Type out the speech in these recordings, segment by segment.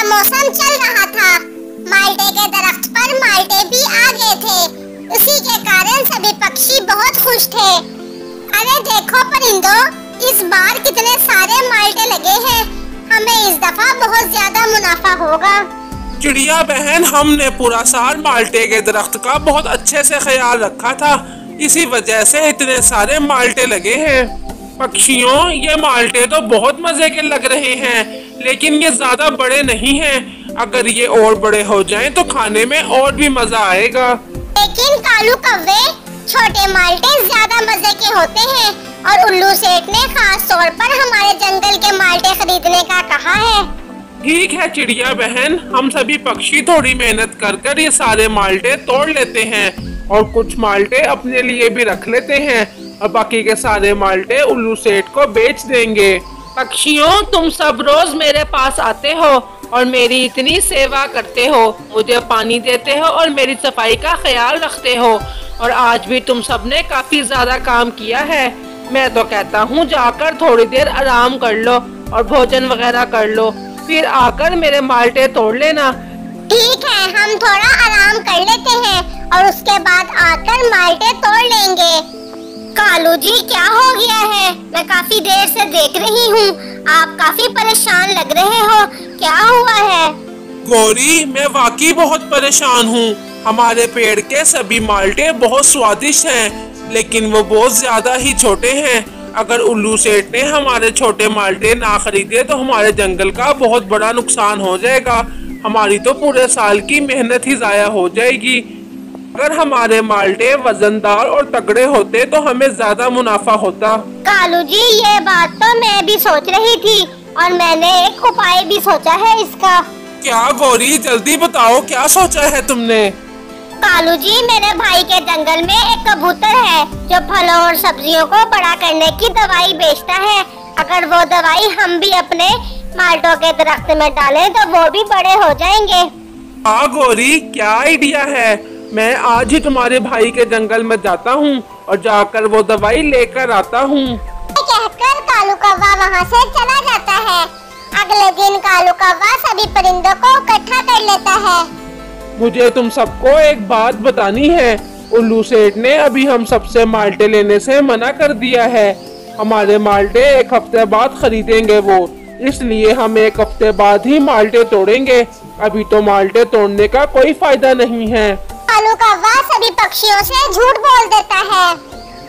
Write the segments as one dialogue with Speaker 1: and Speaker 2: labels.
Speaker 1: मौसम चल रहा था। माल्टे के दरख्त पर माल्टे भी आ गए थे। उसी के कारण सभी पक्षी बहुत खुश थे। अरे देखो परिंदों, इस बार कितने सारे माल्टे लगे हैं। हमें इस दफा बहुत ज्यादा मुनाफा होगा।
Speaker 2: चिड़िया बहन, हमने पूरा साल माल्टे के दरख्त का बहुत अच्छे से ख्याल रखा था, इसी वजह से इतने सारे माल्टे लगे हैं। पक्षियों, ये माल्टे तो बहुत मजे के लग रहे हैं, लेकिन ये ज्यादा बड़े नहीं हैं। अगर ये और बड़े हो जाएं तो खाने में और भी मजा आएगा।
Speaker 1: लेकिन कालू कव्वे, छोटे माल्टे ज्यादा मजे के होते हैं और उल्लू सेठ ने खास तौर पर हमारे जंगल के माल्टे खरीदने का कहा है।
Speaker 2: ठीक है चिड़िया बहन, हम सभी पक्षी थोड़ी मेहनत कर कर ये सारे माल्टे तोड़ लेते हैं और कुछ माल्टे अपने लिए भी रख लेते हैं और बाकी के सारे माल्टे उल्लू सेठ को बेच देंगे।
Speaker 3: पक्षियों, तुम सब रोज मेरे पास आते हो और मेरी इतनी सेवा करते हो, मुझे पानी देते हो और मेरी सफाई का ख्याल रखते हो, और आज भी तुम सब ने काफी ज्यादा काम किया है। मैं तो कहता हूँ जाकर थोड़ी देर आराम कर लो और भोजन वगैरह कर लो, फिर आकर मेरे माल्टे तोड़ लेना।
Speaker 1: ठीक है, हम थोड़ा आराम कर लेते हैं और उसके बाद आकर माल्टे तोड़ लेंगे। कालू जी, क्या हो गया है? मैं काफी देर से देख रही हूँ, आप काफी परेशान लग रहे हो, क्या हुआ है?
Speaker 2: गौरी, मैं वाकई बहुत परेशान हूँ। हमारे पेड़ के सभी माल्टे बहुत स्वादिष्ट हैं, लेकिन वो बहुत ज्यादा ही छोटे हैं। अगर उल्लू सेठ ने हमारे छोटे माल्टे ना खरीदे तो हमारे जंगल का बहुत बड़ा नुकसान हो जाएगा। हमारी तो पूरे साल की मेहनत ही जाया हो जाएगी। अगर हमारे माल्टे वजनदार और तगड़े होते तो हमें ज्यादा मुनाफा होता।
Speaker 1: कालू जी, ये बात तो मैं भी सोच रही थी और मैंने एक उपाय भी सोचा है इसका।
Speaker 2: क्या गौरी, जल्दी बताओ, क्या सोचा है तुमने?
Speaker 1: कालू जी, मेरे भाई के जंगल में एक कबूतर है जो फलों और सब्जियों को बड़ा करने की दवाई बेचता है। अगर वो दवाई हम भी अपने माल्टों के दरख्त में डालें तो वो भी बड़े हो जाएंगे।
Speaker 2: हाँ गौरी, क्या आइडिया है। मैं आज ही तुम्हारे भाई के जंगल में जाता हूँ और जाकर वो दवाई लेकर आता हूँ।
Speaker 1: कहकर कालू कौवा वहाँ से चला जाता है। अगले दिन कालू कौवा सभी परिंदों को इकट्ठा कर लेता है।
Speaker 2: मुझे तुम सबको एक बात बतानी है। उल्लू सेठ ने अभी हम सबसे माल्टे लेने से मना कर दिया है। हमारे माल्टे एक हफ्ते बाद खरीदेंगे वो, इसलिए हम एक हफ्ते बाद ही माल्टे तोड़ेंगे। अभी तो माल्टे तोड़ने का कोई फायदा नहीं है।
Speaker 1: कालू कौवा सभी पक्षियों से झूठ बोल देता है।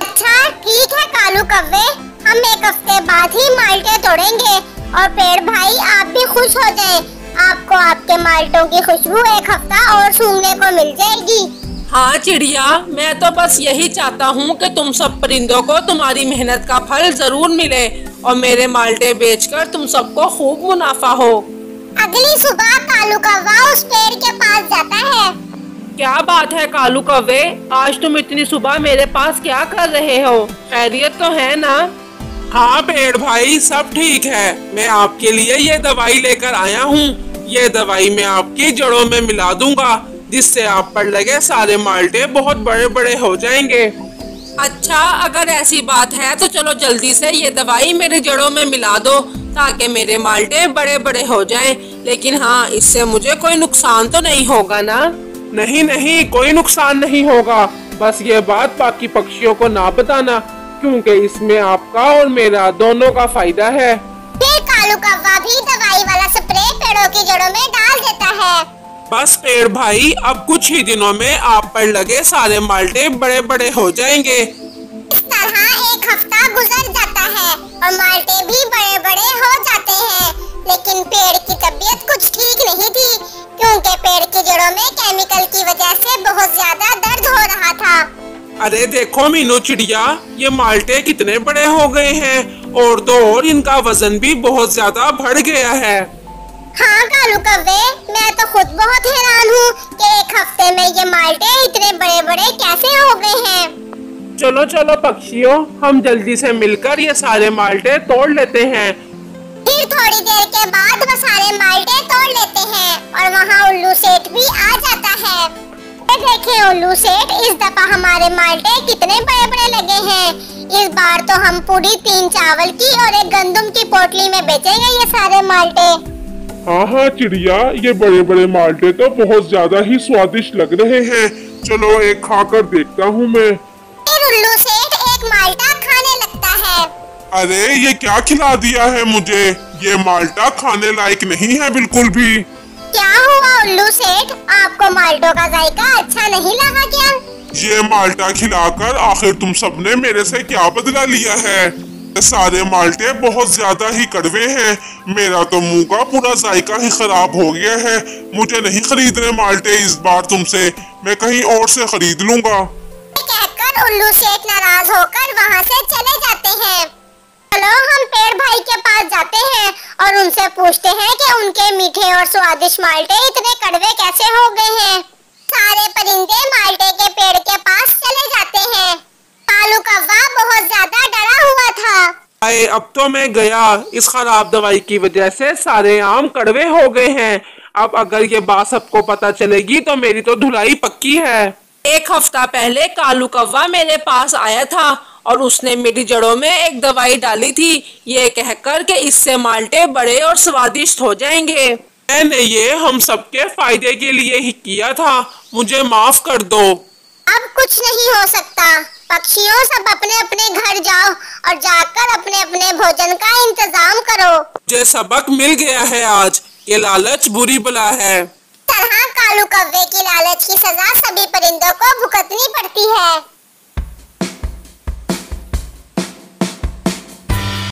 Speaker 1: अच्छा ठीक है कालू कौवे, हम एक हफ्ते बाद ही माल्टे तोड़ेंगे और पेड़ भाई आप भी खुश हो जाएं। आपको आपके माल्टों की खुशबू एक हफ्ता और सूंघने को मिल जाएगी।
Speaker 3: हाँ चिड़िया, मैं तो बस यही चाहता हूँ कि तुम सब परिंदों को तुम्हारी मेहनत का फल जरूर मिले और मेरे माल्टे बेचकर तुम सबको खूब मुनाफा हो।
Speaker 1: अगली सुबह कालू कौवा उस पेड़ के पास जाता है।
Speaker 3: क्या बात है कालू कौवे, आज तुम इतनी सुबह मेरे पास क्या कर रहे हो? खैरियत तो है ना?
Speaker 2: हाँ पेड़ भाई, सब ठीक है। मैं आपके लिए ये दवाई लेकर आया हूँ। ये दवाई मैं आपकी जड़ों में मिला दूंगा, जिससे आप पर लगे सारे माल्टे बहुत बड़े बड़े हो जाएंगे।
Speaker 3: अच्छा, अगर ऐसी बात है तो चलो जल्दी से ये दवाई मेरी जड़ों में मिला दो ताकि मेरे माल्टे बड़े बड़े हो जाएं। लेकिन हाँ, इससे मुझे कोई नुकसान तो नहीं होगा ना?
Speaker 2: नहीं नहीं, कोई नुकसान नहीं होगा। बस ये बात बाकी पक्षियों को ना बताना, क्योंकि इसमें आपका और मेरा दोनों का फायदा है।
Speaker 1: फिर कालू कौवा भी दवाई वाला स्प्रे पेड़ों की जड़ों में डाल देता है।
Speaker 2: बस पेड़ भाई, अब कुछ ही दिनों में आप पर लगे सारे माल्टे बड़े बड़े हो जाएंगे।
Speaker 1: इस तरह एक हफ्ता गुजर जाता है और माल्टे भी बड़े बड़े हो जाते हैं। लेकिन पेड़ की तबीयत कुछ ठीक नहीं थी, क्योंकि पेड़ की जड़ों में केमिकल की वजह से बहुत ज्यादा दर्द हो रहा था।
Speaker 2: अरे देखो मीनू चिड़िया, ये माल्टे कितने बड़े हो गए हैं और तो और इनका वजन भी बहुत ज्यादा बढ़ गया है।
Speaker 1: हाँ कालू कौवे, मैं तो खुद बहुत हैरान हूँ कि एक हफ्ते में ये माल्टे इतने बड़े बड़े कैसे हो गए हैं।
Speaker 2: चलो चलो पक्षियों, हम जल्दी से मिलकर ये सारे माल्टे तोड़ लेते हैं।
Speaker 1: फिर थोड़ी देर के बाद वो सारे माल्टे तोड़ लेते हैं और वहाँ उल्लू सेठ भी आ जाता है। देखें उल्लू सेठ, इस दफा हमारे माल्टे कितने बड़े बड़े लगे हैं। इस बार तो हम पूरी 3 चावल की और 1 गंदम की पोटली में बेचेंगे ये सारे माल्टे।
Speaker 4: हाँ हाँ चिड़िया, ये बड़े बड़े माल्टे तो बहुत ज्यादा ही स्वादिष्ट लग रहे हैं। चलो एक खाकर देखता हूँ मैं।
Speaker 1: फिर उल्लू सेठ एक माल्टा खाने लगता है।
Speaker 4: अरे ये क्या खिला दिया है मुझे, ये माल्टा खाने लायक नहीं है बिल्कुल भी।
Speaker 1: क्या हुआ उल्लू सेठ, आपको माल्टों का जायका अच्छा नहीं लगा क्या?
Speaker 4: ये माल्टा खिलाकर आखिर तुम सबने मेरे से क्या बदला लिया है? ये सारे माल्टे बहुत ज्यादा ही कड़वे हैं, मेरा तो मुंह का पूरा जायका ही खराब हो गया है। मुझे नहीं खरीदने माल्टे इस बार तुमसे, मैं कहीं और से खरीद लूंगा।
Speaker 1: कहकर उल्लू सेठ नाराज होकर वहाँ से चले जाते हैं। चलो हम पेड़ भाई के पास जाते हैं और उनसे पूछते हैं कि उनके मीठे और स्वादिष्ट माल्टे इतने कड़वे कैसे हो गए हैं। सारे परिंदे माल्टे के पेड़ के पास चले जाते हैं। कालू कौवा बहुत ज्यादा डरा हुआ था।
Speaker 2: अरे अब तो मैं गया, इस खराब दवाई की वजह से सारे आम कड़वे हो गए हैं। अब अगर ये बात सबको पता चलेगी तो मेरी तो धुलाई पक्की है।
Speaker 3: एक हफ्ता पहले कालू कौवा मेरे पास आया था और उसने मेरी जड़ों में एक दवाई डाली थी, ये कहकर कि इससे माल्टे बड़े और स्वादिष्ट हो जाएंगे।
Speaker 2: मैंने ये हम सबके फायदे के लिए ही किया था, मुझे माफ कर दो।
Speaker 1: अब कुछ नहीं हो सकता। पक्षियों सब अपने अपने घर जाओ और जाकर अपने अपने भोजन का इंतजाम करो।
Speaker 2: मुझे सबक मिल गया है आज, ये लालच बुरी बला है।
Speaker 1: तरह कालू कौवे की लालच की सजा सभी परिंदों को भुगतनी पड़ती है।